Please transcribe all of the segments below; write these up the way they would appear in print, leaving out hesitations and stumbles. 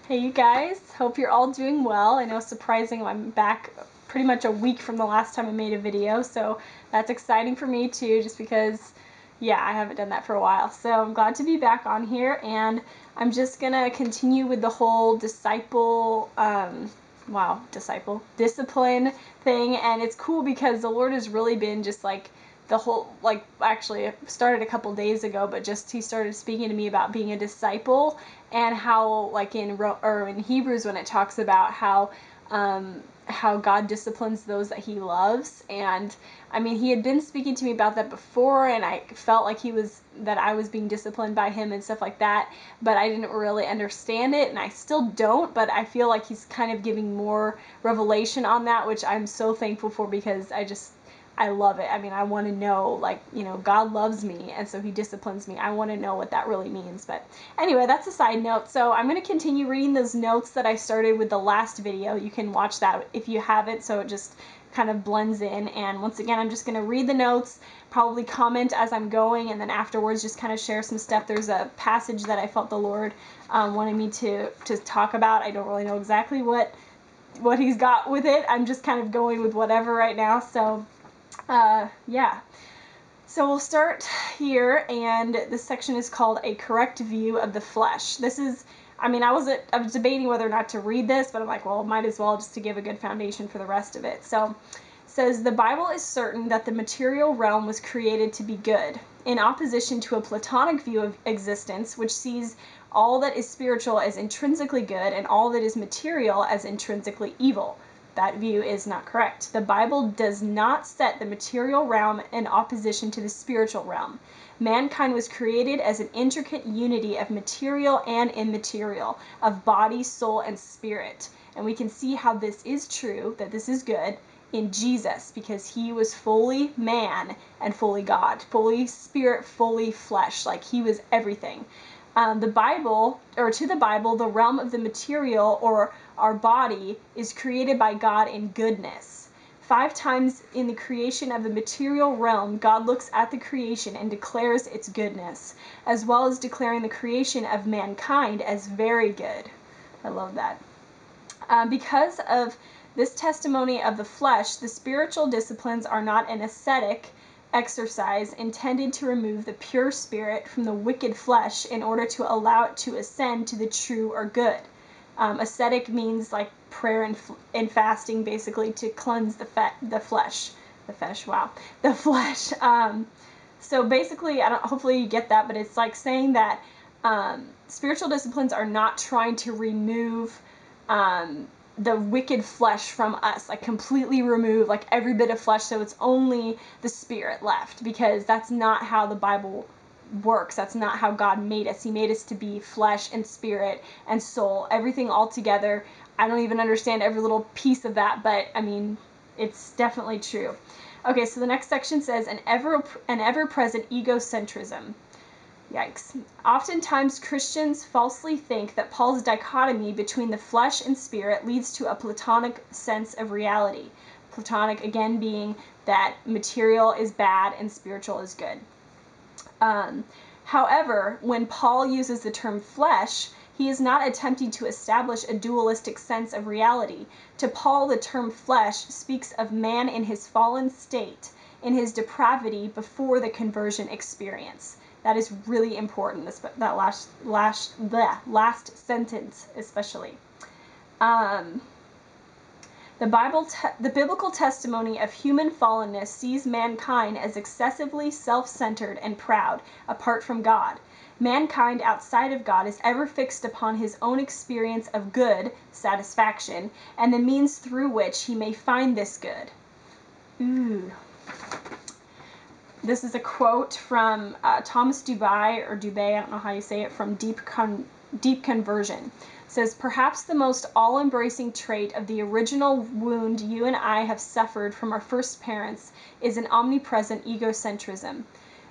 Hey you guys, hope you're all doing well. I know, surprising, I'm back pretty much a week from the last time I made a video, so that's exciting for me too, just because, yeah, I haven't done that for a while. So I'm glad to be back on here, and I'm just gonna continue with the whole discipline thing, and it's cool because the Lord has really been just like the whole, actually it started a couple days ago, but just he started speaking to me about being a disciple, and how in Hebrews, when it talks about how God disciplines those that he loves. And I mean, he had been speaking to me about that before, and I felt like that I was being disciplined by him and stuff like that, but I didn't really understand it, and I still don't, but I feel like he's kind of giving more revelation on that, which I'm so thankful for, because I love it. I mean, I want to know, God loves me, and so he disciplines me. I want to know what that really means. But anyway, that's a side note. So I'm going to continue reading those notes that I started with the last video. You can watch that if you haven't, so it just kind of blends in. And once again, I'm just going to read the notes, probably comment as I'm going, and then afterwards just kind of share some stuff. There's a passage that I felt the Lord wanted me to talk about. I don't really know exactly what he's got with it. I'm just kind of going with whatever right now. So yeah. So we'll start here, and this section is called A Correct View of the Flesh. This is, I mean, I was debating whether or not to read this, but I'm like, well, might as well, just to give a good foundation for the rest of it. So it says, the Bible is certain that the material realm was created to be good, in opposition to a Platonic view of existence, which sees all that is spiritual as intrinsically good and all that is material as intrinsically evil. That view is not correct. The Bible does not set the material realm in opposition to the spiritual realm. Mankind was created as an intricate unity of material and immaterial, of body, soul, and spirit. And we can see how this is true, that this is good, in Jesus, because he was fully man and fully God, fully spirit, fully flesh, like he was everything. To the Bible, the realm of the material, or our body, is created by God in goodness. 5 times in the creation of the material realm, God looks at the creation and declares its goodness, as well as declaring the creation of mankind as very good. I love that. Because of this testimony of the flesh, the spiritual disciplines are not an ascetic exercise intended to remove the pure spirit from the wicked flesh in order to allow it to ascend to the true or good. Ascetic means like prayer and fasting, basically, to cleanse the flesh. The flesh. So basically, hopefully you get that, but it's like saying that spiritual disciplines are not trying to remove the wicked flesh from us, like completely remove like every bit of flesh, so it's only the spirit left, because that's not how the Bible works. That's not how God made us. He made us to be flesh and spirit and soul, everything all together. I don't even understand every little piece of that, but I mean, it's definitely true. Okay, so the next section says an ever-present egocentrism. Yikes. Oftentimes, Christians falsely think that Paul's dichotomy between the flesh and spirit leads to a Platonic sense of reality. Platonic, again, being that material is bad and spiritual is good. However, when Paul uses the term flesh, he is not attempting to establish a dualistic sense of reality. To Paul, the term flesh speaks of man in his fallen state, in his depravity before the conversion experience. That is really important, that last sentence especially. The biblical testimony of human fallenness sees mankind as excessively self-centered and proud, apart from God. Mankind outside of God is ever fixed upon his own experience of good, satisfaction, and the means through which he may find this good. Ooh. This is a quote from Thomas Dubay, I don't know how you say it, from Deep Conversion. It says, perhaps the most all-embracing trait of the original wound you and I have suffered from our first parents is an omnipresent egocentrism.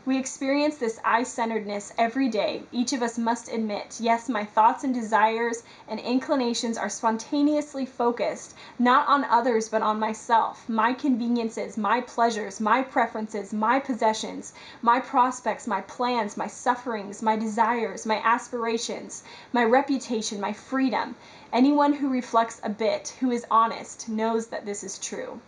We experience this I-centeredness every day. Each of us must admit, yes, my thoughts and desires and inclinations are spontaneously focused, not on others, but on myself, my conveniences, my pleasures, my preferences, my possessions, my prospects, my plans, my sufferings, my desires, my aspirations, my reputation, my freedom. Anyone who reflects a bit, who is honest, knows that this is true.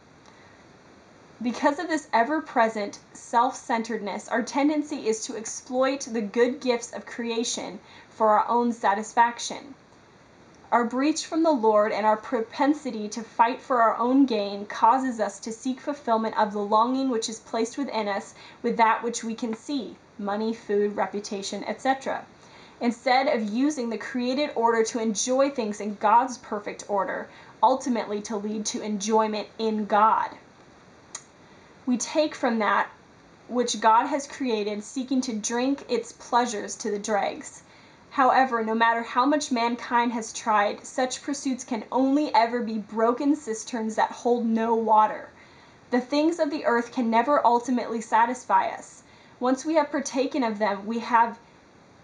Because of this ever-present self-centeredness, our tendency is to exploit the good gifts of creation for our own satisfaction. Our breach from the Lord and our propensity to fight for our own gain causes us to seek fulfillment of the longing which is placed within us with that which we can see, money, food, reputation, etc., instead of using the created order to enjoy things in God's perfect order, ultimately to lead to enjoyment in God. We take from that which God has created, seeking to drink its pleasures to the dregs. However, no matter how much mankind has tried, such pursuits can only ever be broken cisterns that hold no water. The things of the earth can never ultimately satisfy us. Once we have partaken of them, we have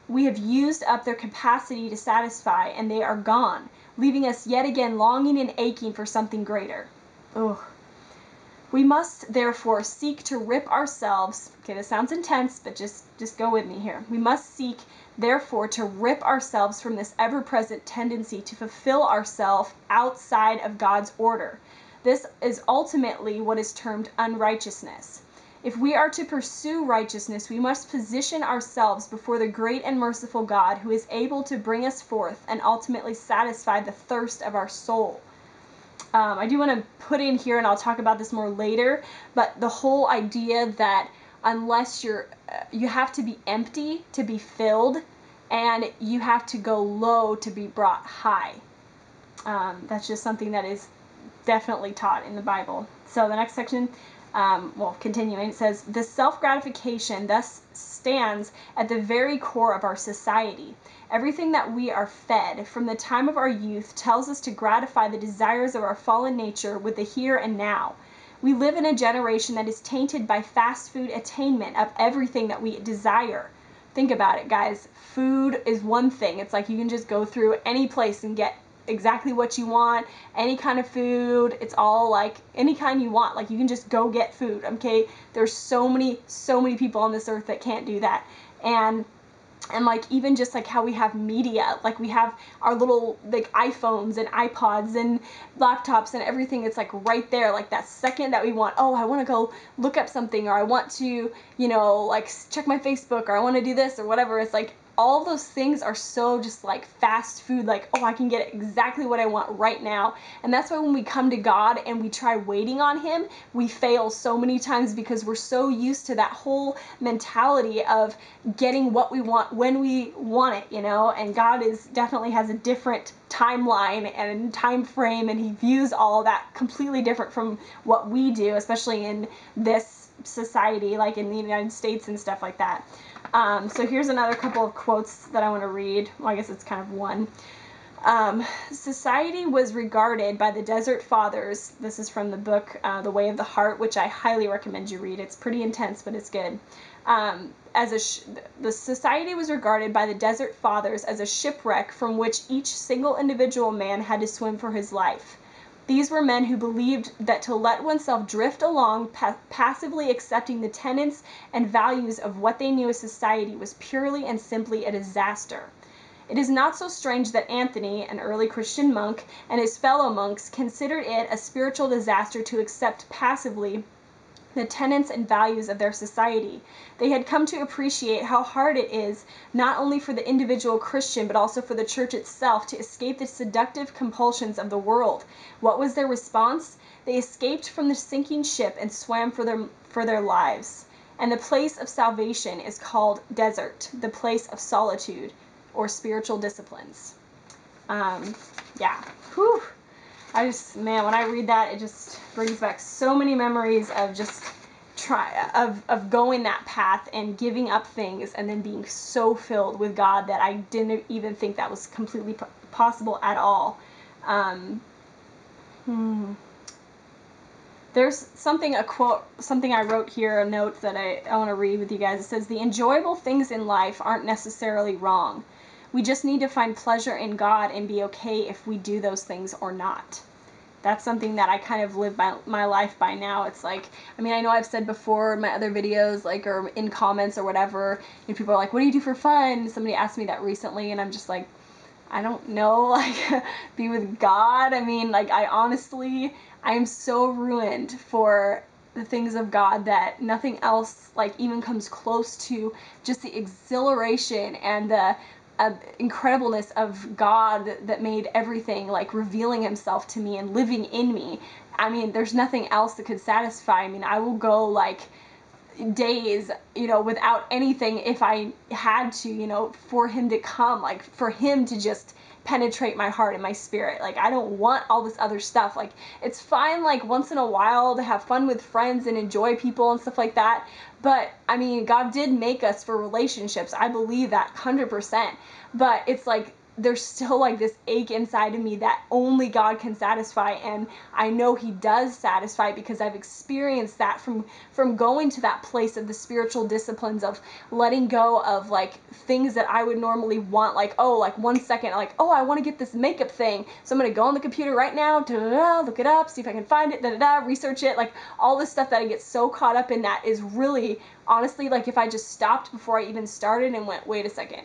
used up their capacity to satisfy, and they are gone, leaving us yet again longing and aching for something greater. Ugh. We must therefore seek to rip ourselves, okay, this sounds intense, but just go with me here. We must seek therefore to rip ourselves from this ever-present tendency to fulfill ourselves outside of God's order. This is ultimately what is termed unrighteousness. If we are to pursue righteousness, we must position ourselves before the great and merciful God who is able to bring us forth and ultimately satisfy the thirst of our soul. I do want to put in here, and I'll talk about this more later, but the whole idea that unless you have to be empty to be filled, and you have to go low to be brought high. That's just something that is definitely taught in the Bible. So the next section, continuing, it says, the self-gratification thus stands at the very core of our society. Everything that we are fed from the time of our youth tells us to gratify the desires of our fallen nature with the here and now. We live in a generation that is tainted by fast food attainment of everything that we desire. Think about it, guys. Food is one thing. It's like you can just go through any place and get exactly what you want, any kind of food. It's all like any kind you want. Like you can just go get food. Okay, there's so many people on this earth that can't do that. And like even just like how we have media, like we have our little like iPhones and iPods and laptops and everything. It's like right there, like that second that we want, oh, I want to go look up something, or I want to, like check my Facebook, or I want to do this or whatever. It's like all those things are so just like fast food, like, oh, I can get exactly what I want right now. And that's why when we come to God and we try waiting on him, we fail so many times, because we're so used to that whole mentality of getting what we want when we want it, and God definitely has a different timeline and time frame, and he views all that completely different from what we do, especially in this society, like in the United States and stuff like that. So here's another couple of quotes that I want to read. Well, I guess it's kind of one. Society was regarded by the Desert Fathers, this is from the book The Way of the Heart, which I highly recommend you read. It's pretty intense, but it's good. The society was regarded by the Desert Fathers as a shipwreck from which each single individual man had to swim for his life. These were men who believed that to let oneself drift along, passively accepting the tenets and values of what they knew as society, was purely and simply a disaster. It is not so strange that Anthony, an early Christian monk, and his fellow monks considered it a spiritual disaster to accept passively the tenets and values of their society. They had come to appreciate how hard it is, not only for the individual Christian, but also for the church itself, to escape the seductive compulsions of the world. What was their response? They escaped from the sinking ship and swam for their lives. And the place of salvation is called desert, the place of solitude, or spiritual disciplines. Yeah. Whew. Man, when I read that, it just brings back so many memories of just of going that path and giving up things, and then being so filled with God that I didn't even think that was completely possible at all. There's something, a quote, something I wrote here, a note that I want to read with you guys. It says, the enjoyable things in life aren't necessarily wrong. We just need to find pleasure in God and be okay if we do those things or not. That's something that I kind of live my life by now. It's like, I mean, I know I've said before in my other videos, like, or in comments or whatever, you know, people are like, what do you do for fun? Somebody asked me that recently, and I'm just like, I don't know, like, be with God. I mean, like, I'm so ruined for the things of God that nothing else, like, even comes close to just the exhilaration and the incredibleness of God that made everything, like, revealing himself to me and living in me. I mean, there's nothing else that could satisfy. I mean, I will go, like, days, you know, without anything if I had to, you know, for him to come, like, for him to just penetrate my heart and my spirit. Like, I don't want all this other stuff. Like, it's fine, like, once in a while to have fun with friends and enjoy people and stuff like that, but I mean, God did make us for relationships. I believe that 100%, but it's like, there's still, like, this ache inside of me that only God can satisfy, and I know he does satisfy because I've experienced that from going to that place of the spiritual disciplines of letting go of, like, things that I would normally want, like, oh, like, 1 second, like, oh, I want to get this makeup thing, so I'm gonna go on the computer right now, da-da-da, look it up, see if I can find it, da-da-da, research it, like, all this stuff that I get so caught up in that is really, honestly, like, if I just stopped before I even started and went, wait a second,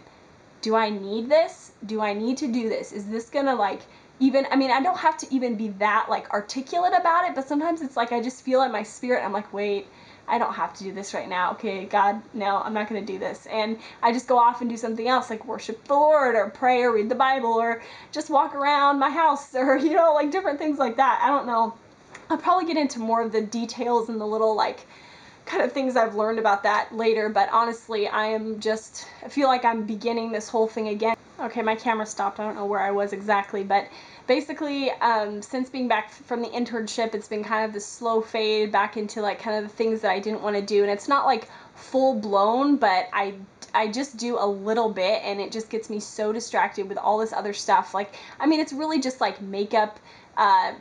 do I need this? Do I need to do this? Is this gonna, like, even, I mean, I don't have to even be that, like, articulate about it, but sometimes it's like I just feel in my spirit, I'm like, wait, I don't have to do this right now. Okay, God, no, I'm not gonna do this. And I just go off and do something else, like worship the Lord, or pray, or read the Bible, or just walk around my house, or, you know, like, different things like that. I don't know. I'll probably get into more of the details and the little, like, kind of things I've learned about that later, but honestly, I feel like I'm beginning this whole thing again. Okay, my camera stopped. I don't know where I was exactly, but basically, since being back from the internship, it's been kind of this slow fade back into, like, kind of the things that I didn't want to do, and it's not, like, full blown, but I just do a little bit, and it just gets me so distracted with all this other stuff. Like, I mean, it's really just, like, makeup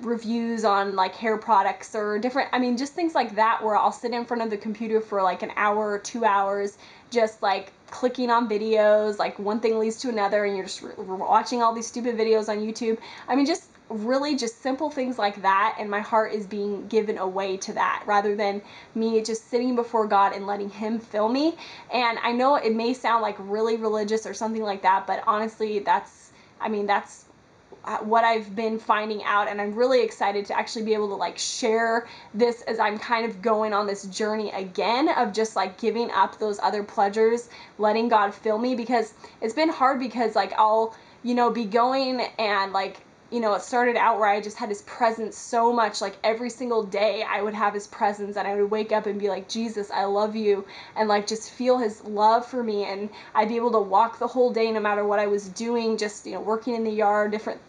reviews on, like, hair products or different, I mean, just things like that, where I'll sit in front of the computer for, like, an hour or 2 hours, just, like, clicking on videos, like, one thing leads to another, and you're just watching all these stupid videos on YouTube. I mean, just really just simple things like that, and my heart is being given away to that, rather than me just sitting before God and letting him fill me. And I know it may sound, like, really religious or something like that, but honestly, that's, I mean, that's what I've been finding out, and I'm really excited to actually be able to, like, share this as I'm kind of going on this journey again of just, like, giving up those other pleasures, letting God fill me, because it's been hard, because, like, I'll, you know, be going and, like, you know, it started out where I just had his presence so much, like, every single day I would have his presence, and I would wake up and be like, Jesus, I love you, and, like, just feel his love for me, and I'd be able to walk the whole day no matter what I was doing, just, you know, working in the yard, different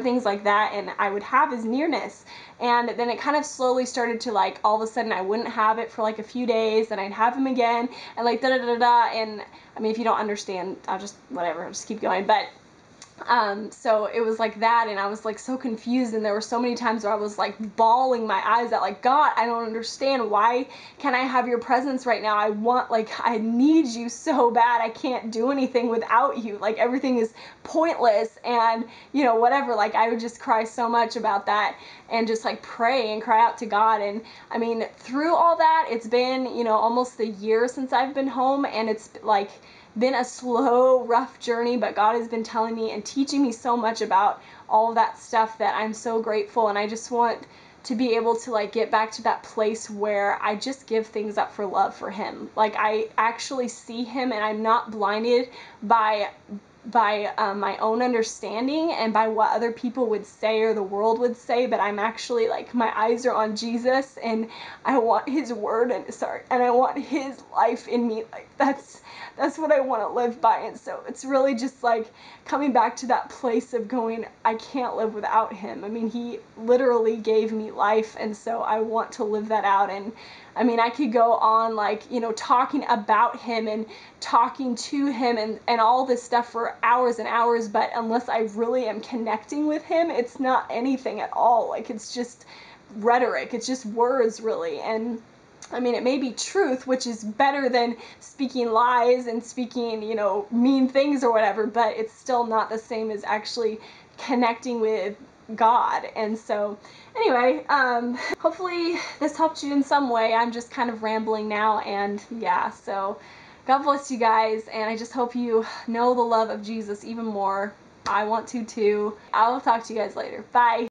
things like that, and I would have his nearness. And then it kind of slowly started to, like, all of a sudden I wouldn't have it for, like, a few days, and I'd have him again, and, like, da da da da, and I mean, if you don't understand, I'll just, whatever, I'll just keep going. But so it was like that, and I was, like, so confused, and there were so many times where I was, like, bawling my eyes out, like, God, I don't understand, why can't I have your presence right now? I want, like, I need you so bad, I can't do anything without you, like, everything is pointless, and, you know, whatever, like, I would just cry so much about that, and just, like, pray and cry out to God. And I mean, through all that, it's been, you know, almost a year since I've been home, and it's, like, been a slow, rough journey, but God has been telling me and teaching me so much about all of that stuff that I'm so grateful, and I just want to be able to, like, get back to that place where I just give things up for love for him. Like, I actually see him, and I'm not blinded by my own understanding and by what other people would say or the world would say, but I'm actually, like, my eyes are on Jesus, and I want his word, and I want his life in me. Like, that's what I want to live by. And so it's really just, like, coming back to that place of going, I can't live without him. I mean, he literally gave me life, and so I want to live that out. And I mean, I could go on, like, you know, talking about him and talking to him and all this stuff for hours and hours, but unless I really am connecting with him, it's not anything at all. Like, it's just rhetoric. It's just words, really. And I mean, it may be truth, which is better than speaking lies and speaking, mean things or whatever, but it's still not the same as actually connecting with God. And so anyway, hopefully this helped you in some way. I'm just kind of rambling now, and yeah, so God bless you guys, and I just hope you know the love of Jesus even more. I want to too. I'll talk to you guys later. Bye.